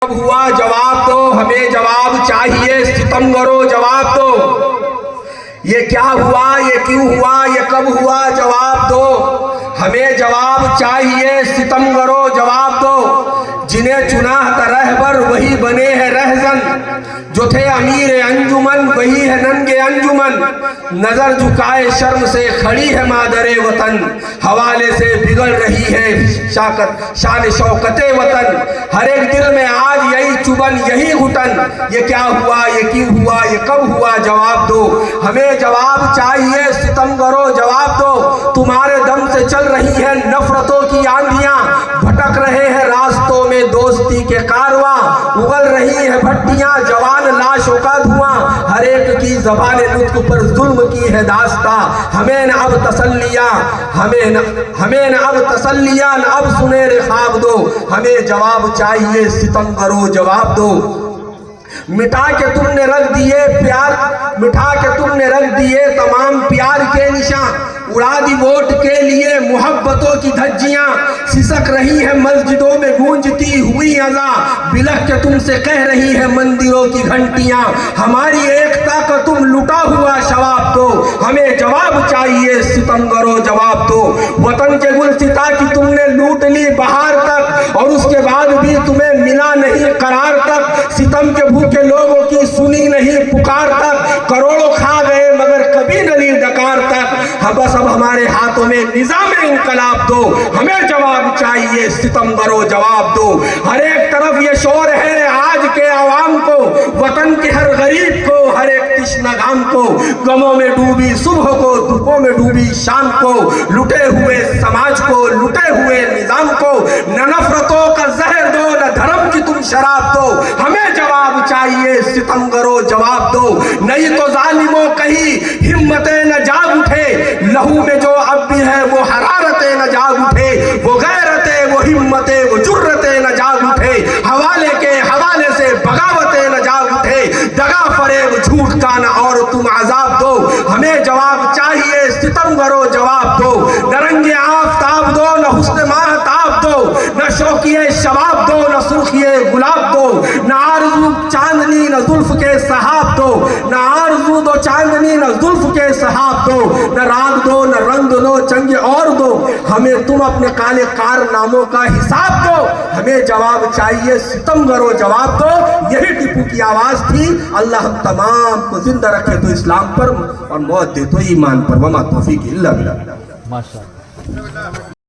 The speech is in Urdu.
ہوا جواب دو، ہمیں جواب چاہیے ستمگروں جواب دو. یہ کیا ہوا، یہ کیوں ہوا، یہ کب ہوا، جواب دو. ہمیں جواب چاہیے ستمگروں جواب دو. جنہیں چنا تھا رہبر وہی بنے ہیں رہزن، جو تھے امیر انجمن وہی ہے ننگے انجمن. نظر جھکائے شرم سے کھڑی ہے مادر وطن، حوالے سے بگڑ رہی ہے شان شوکت وطن. ہر ایک دل میں آج یہی چبن یہی گھٹن، یہ کیا ہوا، یہ کیوں ہوا، یہ کب ہوا، جواب دو. ہمیں جواب چاہیے ستمگروں جواب دو. تمہارے دم سے چل رہی ہے نفرتوں کی آندھیاں، بھٹک رہے ہیں راستوں میں دوستی کے کارواں. اگل رہی ہے بھٹیاں جوان لاشوں کا دھواں، ہر ایک کی زبان نطق پر ظلم کی ہے داستاں. ہمیں نہ اب تسلیاں، ہمیں نہ اب تسلیاں، نہ اب سنہرے خواب دو. ہمیں جواب چاہیے ستمگروں جواب دو. مٹا کے تم نے رکھ دیے پیار، مٹا کے تم نے رکھ دیے تمام پیار کے نشان. اڑا دی ووٹ کے لیے محبتوں کی دھجیاں، سسک رہی ہے مسجدوں میں گونجتی ہوئی اذاں. بلک کے تم سے کہہ رہی ہے مندروں کی گھنٹیاں، ہماری ایکتا کا تم لٹا ہوا شواب دو. ہمیں جواب چاہیے ستمگروں جواب دو. وطن کے گلستاں کی تم نے لوٹ لی بہار تک، اور اس کے بعد بھی تمہیں ملا نہیں قرار تک. ستم کے بھوکے لوگوں کی سنی نہیں پکار تک، کروڑوں کھا گئے مگر کبھی نہ لی ڈکار تک. بس اب ہمارے ہاتھوں میں نظام انقلاب دو. ہمیں جواب چاہیے ستمگروں جواب دو. ہر ایک طرف یہ شور ہے آج کے عوام کو، وطن کے ہر غریب کو، ہر ایک تشنہ غام کو. غموں میں ڈوبی صبح کو، دکھوں میں ڈوبی شام کو، لٹے ہوئے سماج کو، لٹے ہوئے نظام کو. نہ نفرتوں کا زہر دو، نہ دھرم کی تم شراب دو. ہمیں جواب چاہیے ستمگروں جواب دو. نہیں تو ظالموں کہیں ہمتیں نہ جاگ اٹھے، لہو میں جو اب بھی ہے وہ حرارتیں نہ جاگ اٹھے. وہ غیرتیں، وہ ہمتیں، وہ جرتیں نہ جاگ اٹھے. حوالے کے حوالے سے بغاوتیں نہ جاگ اٹھے. دغا فریب جھوٹ کا نہ اور تم عذاب دو. ہمیں جواب چاہیے ستمگروں جواب دو. نہ رنگ آفتاب دو، نہ حسن ماہتاب دو، نہ شوقیے شباب دو، نہ سرخیے گلاب دو. نہ آرزو چاندنی نہ زلف کے سحاب دو، نہ آرزو دو چاندنی نہ زلف کے سحاب دو. نہ راگ دو، نہ رنگ دو، چنگ اور دو. ہمیں تم اپنے کالے کارناموں کا حساب دو. ہمیں جواب چاہیے ستمگروں جواب دو. یہی ٹیپو کی آواز تھی. اللہ ہم تمام کو زندہ رکھے تو اسلام پر، اور موت دے تو ایمان پر. وما توفیق الا باللہ. ماشاءاللہ.